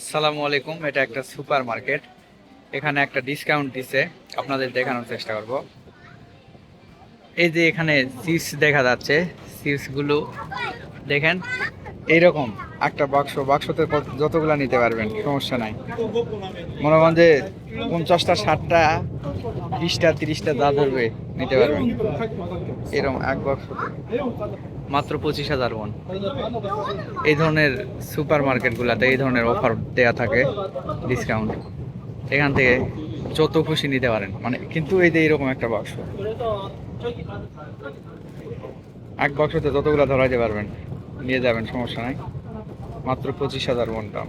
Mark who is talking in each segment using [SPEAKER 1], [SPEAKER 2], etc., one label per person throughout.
[SPEAKER 1] আসসালামু আলাইকুম। এটা একটা সুপার মার্কেট। এখানে একটা ডিসকাউন্ট দিছে, আপনাদের দেখানোর চেষ্টা করব। এই যে এখানে চিপস দেখা যাচ্ছে, চিপস গুলো দেখেন এইরকম একটা বাক্সতে যতগুলা নিতে পারবেন, সমস্যা নাই। মনে করেন যে 50টা 60টা 20টা 30টা যা ধরবে নিতে পারবেন এরকম এক বাক্সতে, মাত্র 25,000 won। এই ধরনের সুপার মার্কেট গুলাতে এই ধরনের অফার দেয়া থাকে, ডিসকাউন্ট। এখান থেকে যত খুশি নিতে পারেন, মানে কিন্তু এই যে এরকম একটা বাক্স, এক বাক্সতে যতগুলা ধরাইতে পারবেন নিয়ে যাবেন, সমস্যা নাই। মাত্র 25,000 won দাম।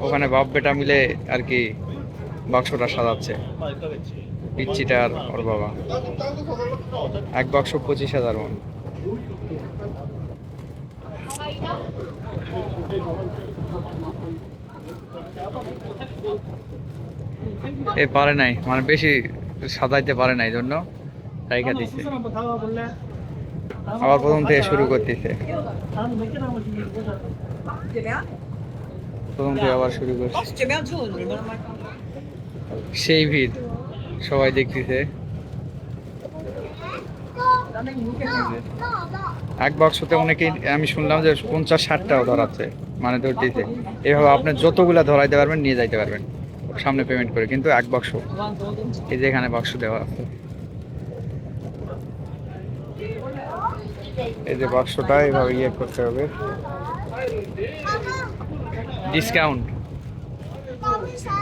[SPEAKER 1] ওখানে বাপ বেটা মিলে আর কি বাক্সটা সাজাচ্ছে, পিচ্চিটা আর ওর বাবা। এক বাক্স 25,000 won। এ পারে নাই, মানে বেশি সাজাইতে পারে নাই জন্য রাইখা দিছে, আবার প্রথম থেকে শুরু করতেছে, প্রথম থেকে আবার শুরু করছে। সেই ভিড়, সবাই দেখতেছে। এক বাক্সতে অনেকেই আমি শুনলাম যে 50-60টাও ধরাচ্ছে, মানে ধরতেছে। এভাবে আপনি যতগুলা ধরাইতে পারবেন নিয়ে যাইতে পারবেন সামনে পেমেন্ট করে, কিন্তু এক বাক্স। এই যে এখানে বাক্স দেওয়া আছে, এই যে বাক্সটা এইভাবে ইয়ে করতে হবে, ডিসকাউন্ট।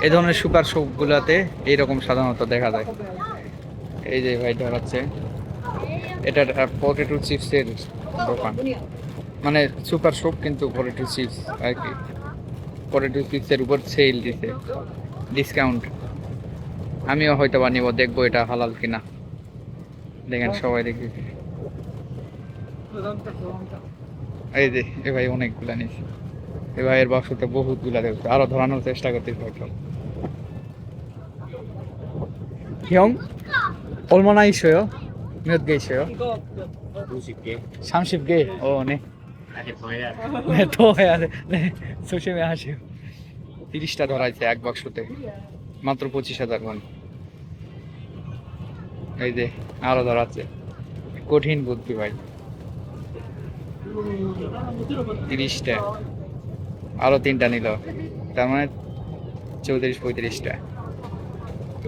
[SPEAKER 1] এই ধরনের সুপার শপ গুলাতে এইরকম সাধারণত দেখা যায়। এই যে ভাই ধরাচ্ছে, এটা পটেটো চিপসের দোকান, মানে সুপার শপ কিন্তু পটেটো চিপস আর কি। পটেটো চিপসের উপর সেল দিছে, ডিসকাউন্ট। আমিও হয়তো বা নিব, দেখবো এটা হালাল কিনা। দেখেন সবাই দেখি, এই যে এ ভাই অনেকগুলা নিছে। এ ভাইয়ের বাক্সতে বহুত গুলা দেখছে, আরো ধরানোর চেষ্টা করতেছে হয়তো। 형, 얼마나 있어요? 몇 개 있어요?
[SPEAKER 2] 50개.
[SPEAKER 1] 30개? 네.
[SPEAKER 2] 아직 더 해야 돼.
[SPEAKER 1] 네, 더 해야 돼. 네, 조심히 하세요. 30টা ধরাইছে এক বাক্সতে, মাত্র 25,000 won। এই যে আরো ধরাচ্ছে, কঠিন বুদ্ধি ভাই। 30টা, আরো 3টা নিল, তার মানে 34-35টা।